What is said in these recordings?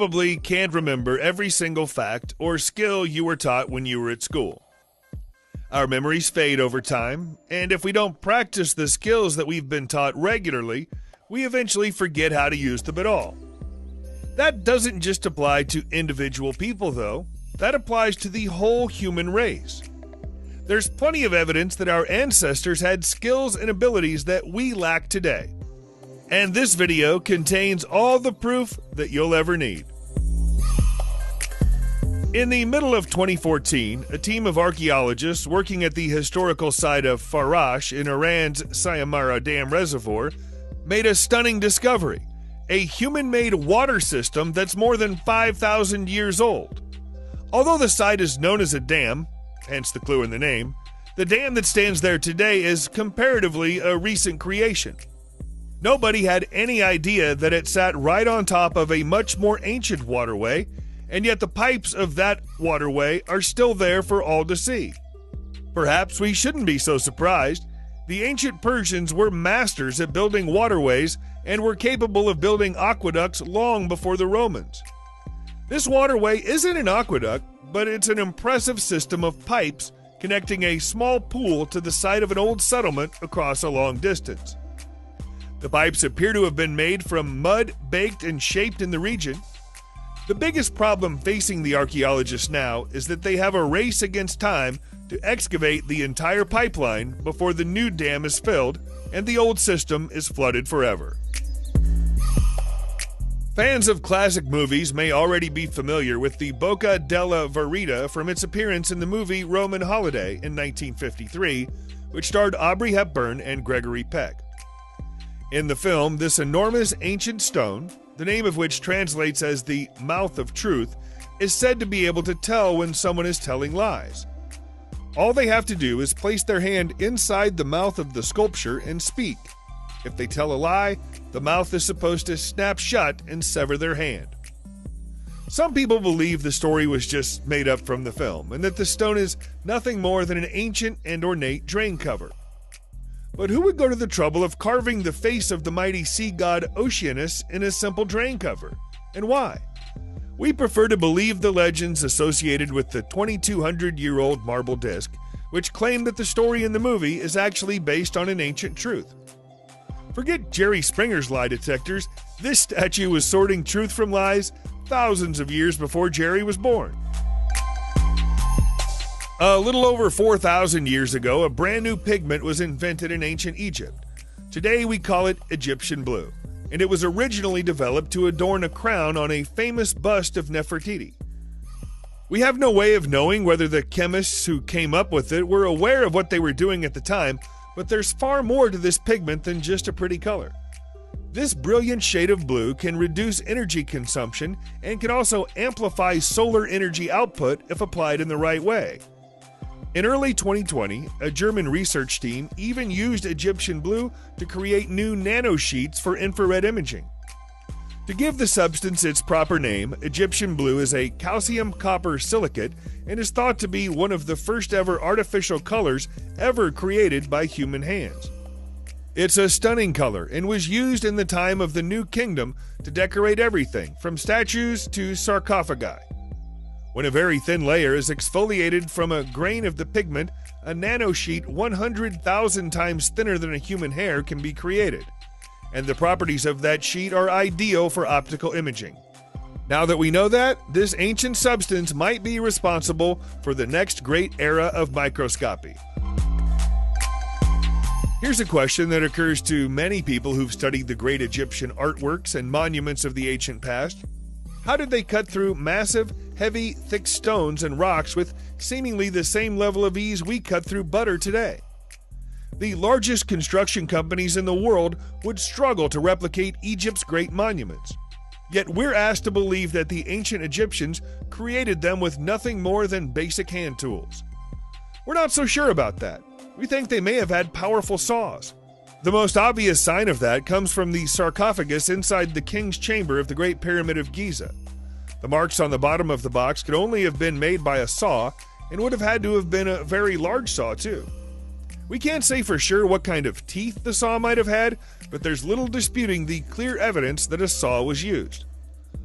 probably can't remember every single fact or skill you were taught when you were at school. Our memories fade over time, and if we don't practice the skills that we've been taught regularly, we eventually forget how to use them at all. That doesn't just apply to individual people, though. That applies to the whole human race. There's plenty of evidence that our ancestors had skills and abilities that we lack today. And this video contains all the proof that you'll ever need. In the middle of 2014, a team of archaeologists working at the historical site of Farash in Iran's Samarra Dam Reservoir made a stunning discovery: a human-made water system that's more than 5,000 years old. Although the site is known as a dam, hence the clue in the name, the dam that stands there today is comparatively a recent creation. Nobody had any idea that it sat right on top of a much more ancient waterway, and yet the pipes of that waterway are still there for all to see. Perhaps we shouldn't be so surprised. The ancient Persians were masters at building waterways and were capable of building aqueducts long before the Romans. This waterway isn't an aqueduct, but it's an impressive system of pipes connecting a small pool to the site of an old settlement across a long distance. The pipes appear to have been made from mud baked and shaped in the region. The biggest problem facing the archaeologists now is that they have a race against time to excavate the entire pipeline before the new dam is filled and the old system is flooded forever. Fans of classic movies may already be familiar with the Bocca della Verita from its appearance in the movie Roman Holiday in 1953, which starred Audrey Hepburn and Gregory Peck. In the film, this enormous ancient stone, the name of which translates as the Mouth of Truth, is said to be able to tell when someone is telling lies. All they have to do is place their hand inside the mouth of the sculpture and speak. If they tell a lie, the mouth is supposed to snap shut and sever their hand. Some people believe the story was just made up from the film, and that the stone is nothing more than an ancient and ornate drain cover. But who would go to the trouble of carving the face of the mighty sea god Oceanus in a simple drain cover? And why? We prefer to believe the legends associated with the 2,200-year-old marble disc, which claim that the story in the movie is actually based on an ancient truth. Forget Jerry Springer's lie detectors. This statue was sorting truth from lies thousands of years before Jerry was born. A little over 4,000 years ago, a brand new pigment was invented in ancient Egypt. Today we call it Egyptian blue, and it was originally developed to adorn a crown on a famous bust of Nefertiti. We have no way of knowing whether the chemists who came up with it were aware of what they were doing at the time, but there's far more to this pigment than just a pretty color. This brilliant shade of blue can reduce energy consumption and can also amplify solar energy output if applied in the right way. In early 2020, a German research team even used Egyptian blue to create new nanosheets for infrared imaging. To give the substance its proper name, Egyptian blue is a calcium copper silicate and is thought to be one of the first ever artificial colors ever created by human hands. It's a stunning color and was used in the time of the New Kingdom to decorate everything from statues to sarcophagi. When a very thin layer is exfoliated from a grain of the pigment, a nanosheet 100,000 times thinner than a human hair can be created, and the properties of that sheet are ideal for optical imaging. Now that we know that, this ancient substance might be responsible for the next great era of microscopy. Here's a question that occurs to many people who've studied the great Egyptian artworks and monuments of the ancient past. How did they cut through massive, heavy, thick stones and rocks with seemingly the same level of ease we cut through butter today? The largest construction companies in the world would struggle to replicate Egypt's great monuments. Yet we're asked to believe that the ancient Egyptians created them with nothing more than basic hand tools. We're not so sure about that. We think they may have had powerful saws. The most obvious sign of that comes from the sarcophagus inside the king's chamber of the Great Pyramid of Giza. The marks on the bottom of the box could only have been made by a saw and would have had to have been a very large saw too. We can't say for sure what kind of teeth the saw might have had, but there's little disputing the clear evidence that a saw was used.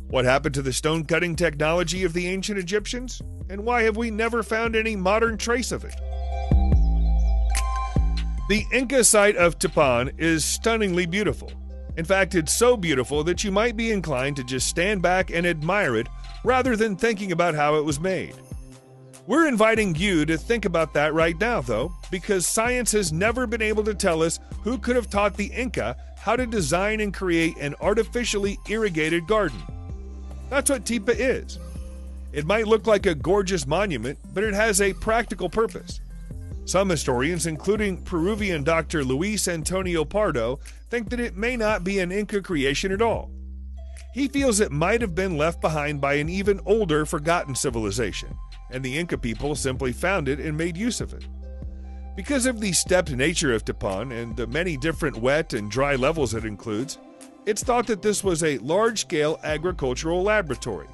What happened to the stone-cutting technology of the ancient Egyptians? And why have we never found any modern trace of it? The Inca site of Tipon is stunningly beautiful. In fact, it's so beautiful that you might be inclined to just stand back and admire it rather than thinking about how it was made. We're inviting you to think about that right now, though, because science has never been able to tell us who could have taught the Inca how to design and create an artificially irrigated garden. That's what Tipa is. It might look like a gorgeous monument, but it has a practical purpose. Some historians, including Peruvian Dr. Luis Antonio Pardo, think that it may not be an Inca creation at all. He feels it might have been left behind by an even older, forgotten civilization, and the Inca people simply found it and made use of it. Because of the stepped nature of Tipon and the many different wet and dry levels it includes, it's thought that this was a large-scale agricultural laboratory.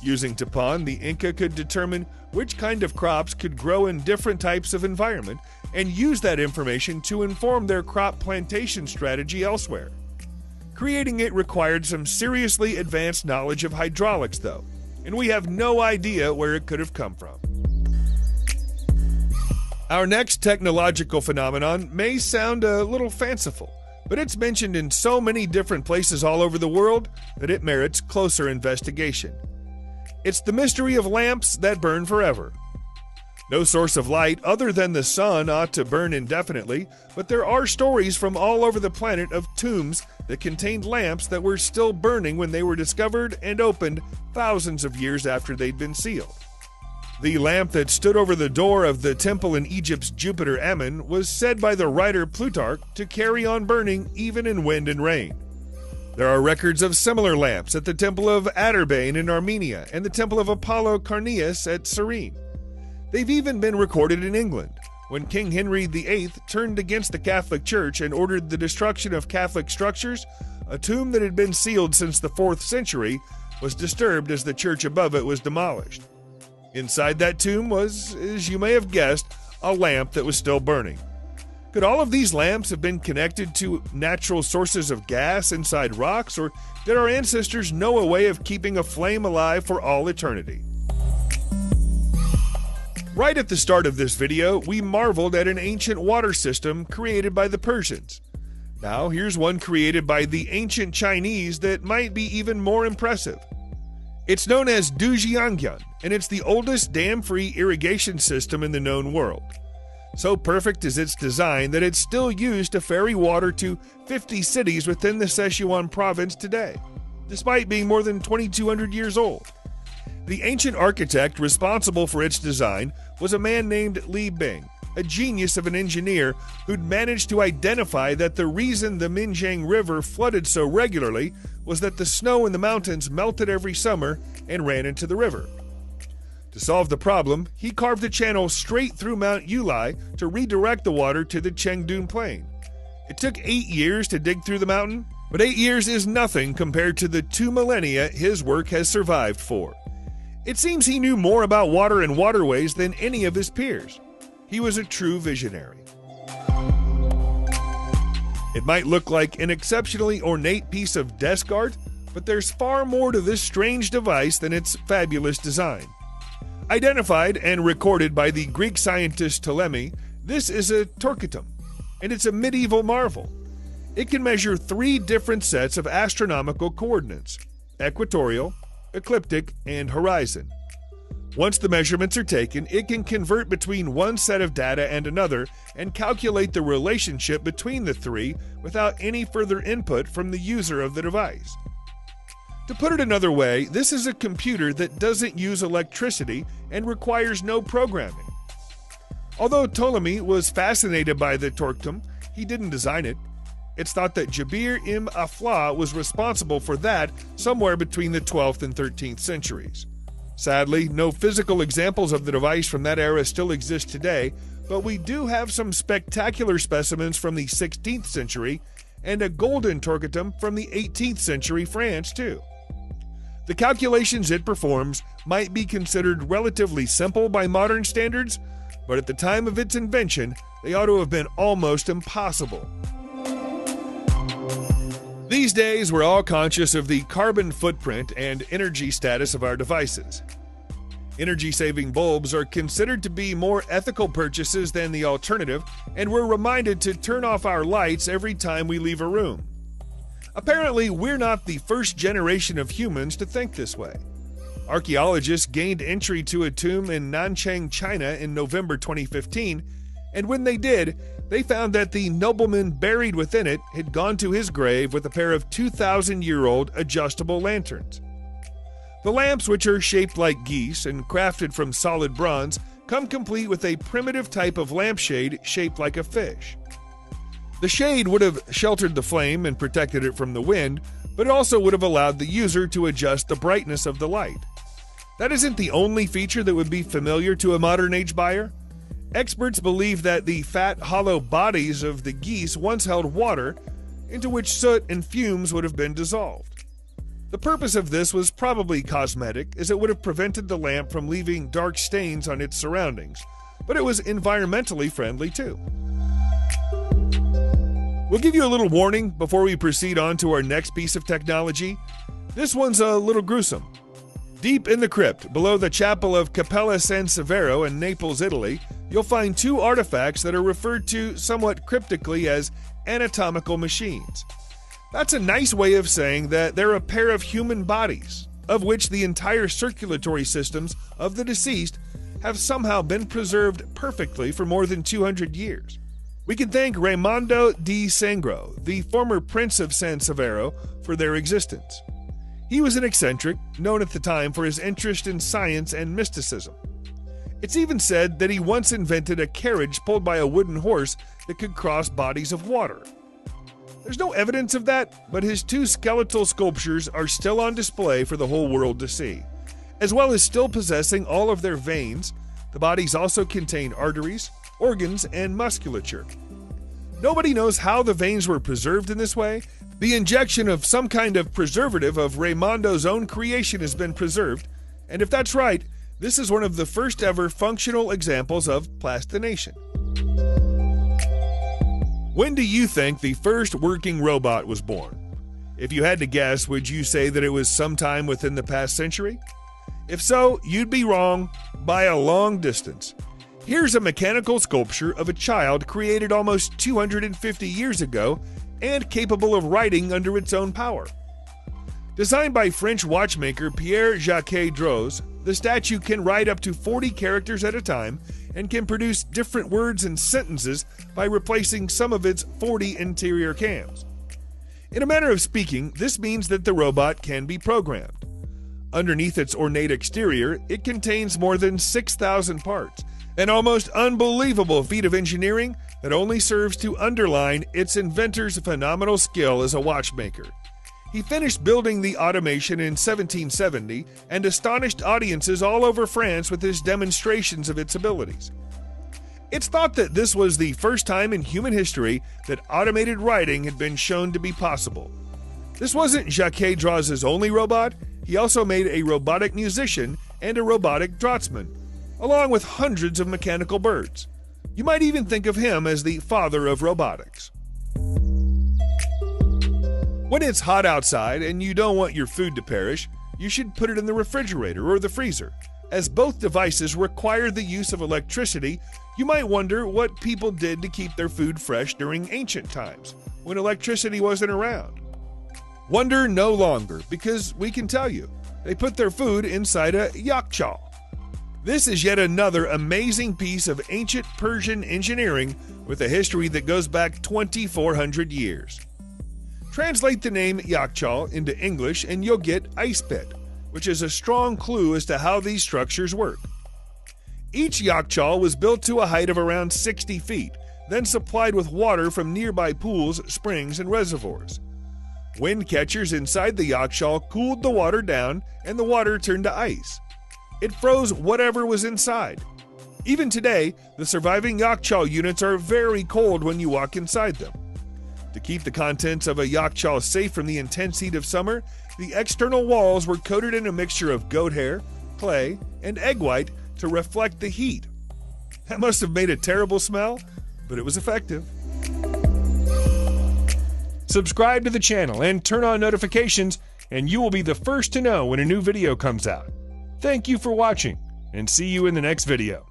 Using Tipon, the Inca could determine which kind of crops could grow in different types of environment and use that information to inform their crop plantation strategy elsewhere. Creating it required some seriously advanced knowledge of hydraulics, though, and we have no idea where it could have come from. Our next technological phenomenon may sound a little fanciful, but it's mentioned in so many different places all over the world that it merits closer investigation. It's the mystery of lamps that burn forever. No source of light other than the sun ought to burn indefinitely, but there are stories from all over the planet of tombs that contained lamps that were still burning when they were discovered and opened thousands of years after they'd been sealed. The lamp that stood over the door of the temple in Egypt's Jupiter Ammon was said by the writer Plutarch to carry on burning even in wind and rain. There are records of similar lamps at the temple of Atterbane in Armenia and the temple of Apollo Carneus at Cyrene. They've even been recorded in England, when King Henry VIII turned against the Catholic Church and ordered the destruction of Catholic structures. A tomb that had been sealed since the 4th century was disturbed as the church above it was demolished. Inside that tomb was, as you may have guessed, a lamp that was still burning. Could all of these lamps have been connected to natural sources of gas inside rocks, or did our ancestors know a way of keeping a flame alive for all eternity? Right at the start of this video, we marveled at an ancient water system created by the Persians. Now, here's one created by the ancient Chinese that might be even more impressive. It's known as Dujiangyan, and it's the oldest dam-free irrigation system in the known world. So perfect is its design that it's still used to ferry water to 50 cities within the Sichuan province today, despite being more than 2,200 years old. The ancient architect responsible for its design was a man named Li Bing, a genius of an engineer who'd managed to identify that the reason the Minjiang River flooded so regularly was that the snow in the mountains melted every summer and ran into the river. To solve the problem, he carved a channel straight through Mount Yulai to redirect the water to the Chengdun Plain. It took 8 years to dig through the mountain, but 8 years is nothing compared to the 2 millennia his work has survived for. It seems he knew more about water and waterways than any of his peers. He was a true visionary. It might look like an exceptionally ornate piece of desk art, but there's far more to this strange device than its fabulous design. Identified and recorded by the Greek scientist Ptolemy, this is a torquetum, and it's a medieval marvel. It can measure 3 different sets of astronomical coordinates: equatorial, ecliptic, and horizon. Once the measurements are taken, it can convert between one set of data and another and calculate the relationship between the 3 without any further input from the user of the device. To put it another way, this is a computer that doesn't use electricity and requires no programming. Although Ptolemy was fascinated by the torquetum, he didn't design it. It's thought that Jabir ibn Aflah was responsible for that somewhere between the 12th and 13th centuries. Sadly, no physical examples of the device from that era still exist today, but we do have some spectacular specimens from the 16th century and a golden torquetum from the 18th century France, too. The calculations it performs might be considered relatively simple by modern standards, but at the time of its invention, they ought to have been almost impossible. These days, we're all conscious of the carbon footprint and energy status of our devices. Energy-saving bulbs are considered to be more ethical purchases than the alternative, and we're reminded to turn off our lights every time we leave a room. Apparently, we're not the first generation of humans to think this way. Archaeologists gained entry to a tomb in Nanchang, China in November 2015, and when they did, they found that the nobleman buried within it had gone to his grave with a pair of 2,000-year-old adjustable lanterns. The lamps, which are shaped like geese and crafted from solid bronze, come complete with a primitive type of lampshade shaped like a fish. The shade would have sheltered the flame and protected it from the wind, but it also would have allowed the user to adjust the brightness of the light. That isn't the only feature that would be familiar to a modern-age buyer. Experts believe that the fat, hollow bodies of the geese once held water, into which soot and fumes would have been dissolved. The purpose of this was probably cosmetic, as it would have prevented the lamp from leaving dark stains on its surroundings, but it was environmentally friendly too. We'll give you a little warning before we proceed on to our next piece of technology. This one's a little gruesome. Deep in the crypt, below the chapel of Cappella San Severo in Naples, Italy, you'll find two artifacts that are referred to somewhat cryptically as anatomical machines. That's a nice way of saying that they're a pair of human bodies, of which the entire circulatory systems of the deceased have somehow been preserved perfectly for more than 200 years. We can thank Raimondo di Sangro, the former Prince of San Severo, for their existence. He was an eccentric, known at the time for his interest in science and mysticism. It's even said that he once invented a carriage pulled by a wooden horse that could cross bodies of water. There's no evidence of that, but his two skeletal sculptures are still on display for the whole world to see. As well as still possessing all of their veins, the bodies also contain arteries, organs, and musculature. Nobody knows how the veins were preserved in this way. The injection of some kind of preservative of Raimondo's own creation has been preserved, and if that's right, this is one of the first ever functional examples of plastination. When do you think the first working robot was born? If you had to guess, would you say that it was sometime within the past century? If so, you'd be wrong by a long distance. Here's a mechanical sculpture of a child created almost 250 years ago and capable of writing under its own power. Designed by French watchmaker Pierre-Jacques Droz, the statue can write up to 40 characters at a time and can produce different words and sentences by replacing some of its 40 interior cams. In a manner of speaking, this means that the robot can be programmed. Underneath its ornate exterior, it contains more than 6,000 parts, an almost unbelievable feat of engineering that only serves to underline its inventor's phenomenal skill as a watchmaker. He finished building the automation in 1770 and astonished audiences all over France with his demonstrations of its abilities. It's thought that this was the first time in human history that automated writing had been shown to be possible. This wasn't Jacques Droz's only robot. He also made a robotic musician and a robotic draughtsman, along with hundreds of mechanical birds. You might even think of him as the father of robotics. When it's hot outside and you don't want your food to perish, you should put it in the refrigerator or the freezer. As both devices require the use of electricity, you might wonder what people did to keep their food fresh during ancient times, when electricity wasn't around. Wonder no longer, because we can tell you, they put their food inside a yakchal. This is yet another amazing piece of ancient Persian engineering with a history that goes back 2,400 years. Translate the name yakchal into English and you'll get ice pit, which is a strong clue as to how these structures work. Each yakchal was built to a height of around 60 feet, then supplied with water from nearby pools, springs, and reservoirs. Wind catchers inside the yakchal cooled the water down and the water turned to ice. It froze whatever was inside. Even today, the surviving yakchal units are very cold when you walk inside them. To keep the contents of a yakchal safe from the intense heat of summer, the external walls were coated in a mixture of goat hair, clay, and egg white to reflect the heat. That must have made a terrible smell, but it was effective. Subscribe to the channel and turn on notifications, and you will be the first to know when a new video comes out. Thank you for watching, and see you in the next video.